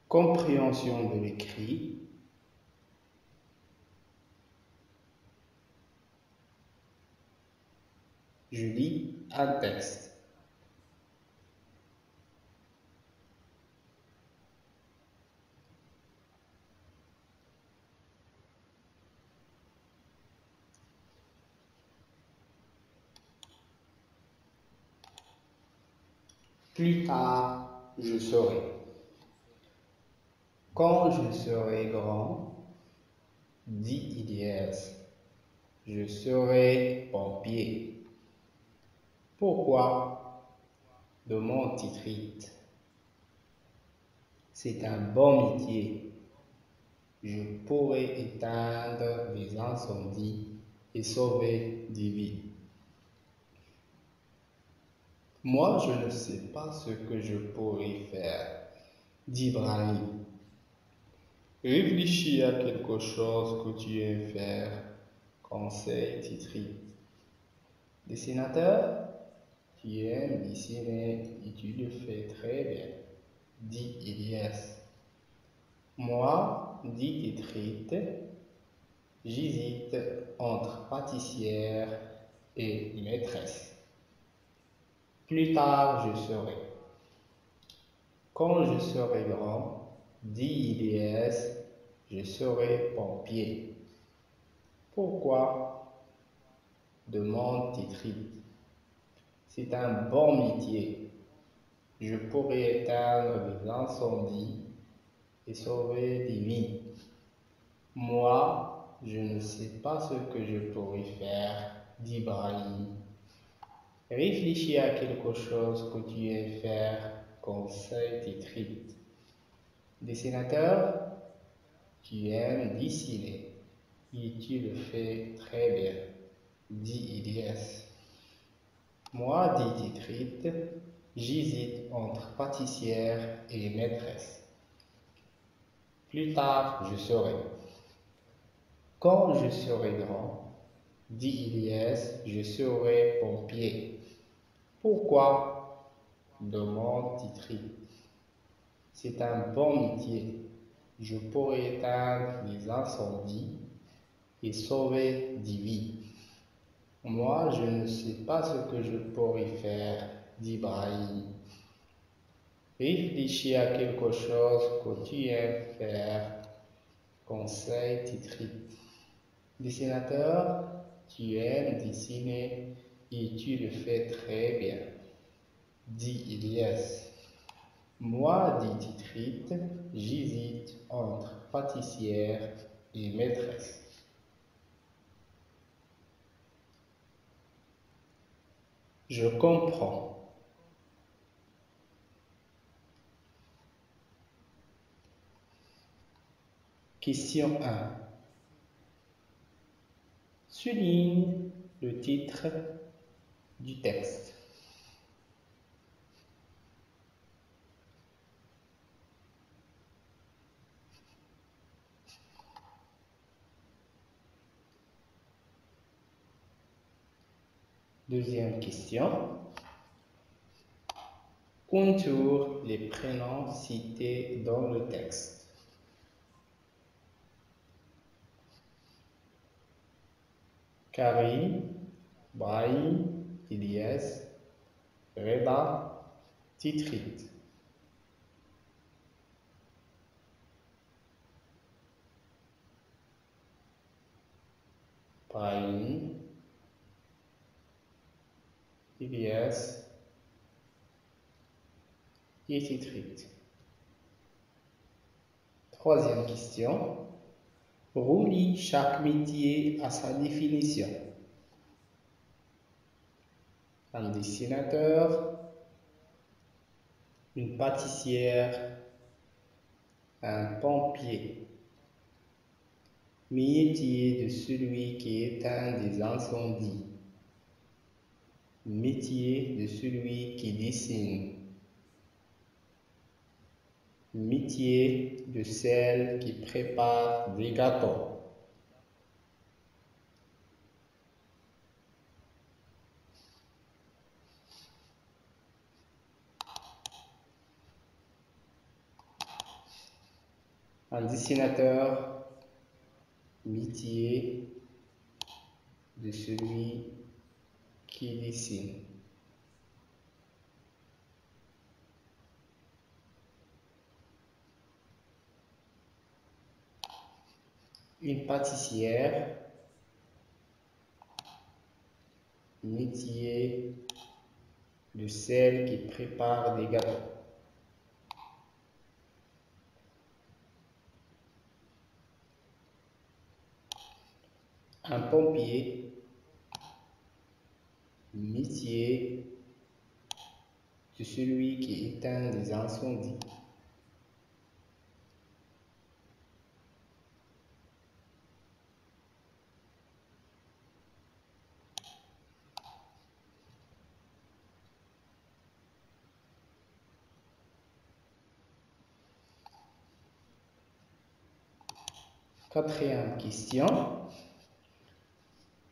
Compréhension de l'écrit. Je lis un texte. Plus tard, je saurai. Quand je serai grand, dit Ilyes, je serai pompier. Pourquoi? Demande Titrite. C'est un bon métier. Je pourrais éteindre les incendies et sauver des vies. Moi, je ne sais pas ce que je pourrais faire, dit Brahim. Réfléchis à quelque chose que tu aimes faire, conseille Titrite. Dessinateur, tu aimes dessiner et tu le fais très bien, dit Ilyes. Moi, dit Titrite, j'hésite entre pâtissière et maîtresse. Plus tard, je saurai. Quand je serai grand, dit Ilyes, je serai pompier. Pourquoi? Demande Titrite. C'est un bon métier. Je pourrais éteindre les incendies et sauver des vies. Moi, je ne sais pas ce que je pourrais faire, dit Brahim. Réfléchis à quelque chose que tu aimes faire, conseille Titrite. Dessinateur, tu aimes dessiner et tu le fais très bien, dit Ilyes. Moi, dit Titrite, j'hésite entre pâtissière et maîtresse. Plus tard, je saurai. Quand je serai grand, dit Ilyes, je serai pompier. Pourquoi? Demande Titrite. C'est un bon métier. Je pourrais éteindre les incendies et sauver des vies. Moi, je ne sais pas ce que je pourrais faire, dit Brahim. Réfléchis à quelque chose que tu aimes faire, conseille Titrite. Dessinateur, tu aimes dessiner et tu le fais très bien, dit Ilyes. Moi, dit Titrite, j'hésite entre pâtissière et maîtresse. Je comprends. Question 1. Souligne le titre du texte. Deuxième question. Contourne les prénoms cités dans le texte. Karim, Brahim, Ilyes, Reda, Titrite. Brahim, Ilyes et Titrite. Troisième question. Relie chaque métier à sa définition. Un dessinateur, une pâtissière, un pompier. Métier de celui qui éteint des incendies. Métier de celui qui dessine. Métier de celle qui prépare des gâteaux. Un dessinateur, métier de celui qui dessine. Une pâtissière, métier de celle qui prépare des gâteaux. Un pompier, métier de celui qui éteint les incendies. Quatrième question.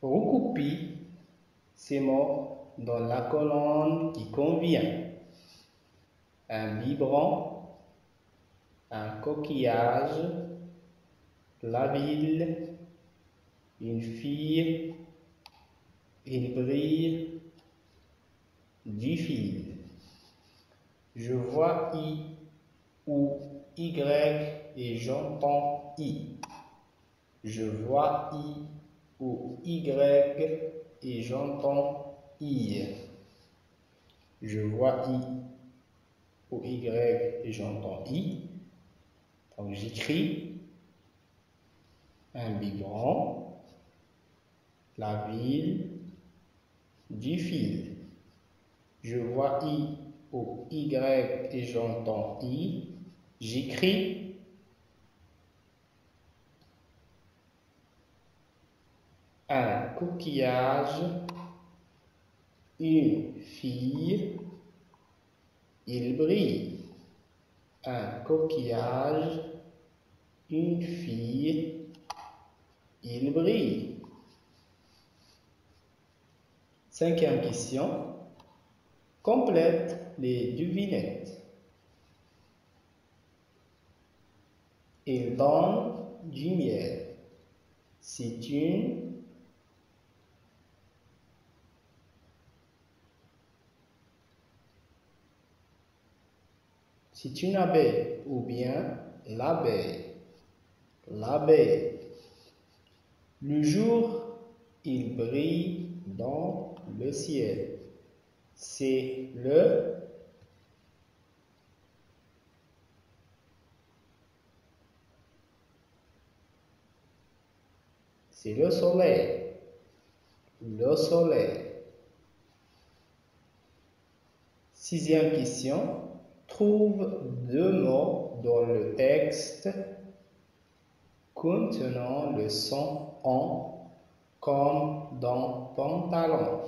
Recoupez ces mots dans la colonne qui convient. Un biberon, un coquillage, la ville, une fille, il brille, du fil. Je vois I ou Y et j'entends I. Je vois I ou Y et j'entends I. Je vois I ou Y et j'entends I. Donc j'écris un biberon, la ville, du fil. Je vois I ou Y et j'entends I. J'écris un coquillage, une fille, il brille. Un coquillage, une fille, il brille. Cinquième question. Complète les devinettes. Il donne du miel. C'est une abeille ou bien l'abeille. L'abeille. Le jour, il brille dans le ciel. C'est le soleil. Le soleil. Sixième question. Trouve deux mots dans le texte contenant le son en, comme dans pantalon.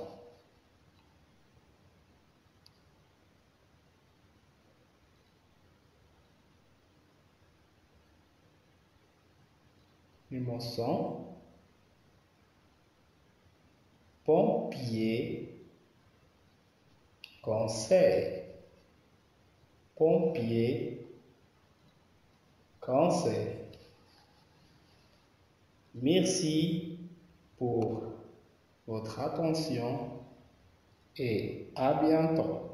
Le mot son, pompier, conseil. Pompier, conseil. Merci pour votre attention et à bientôt.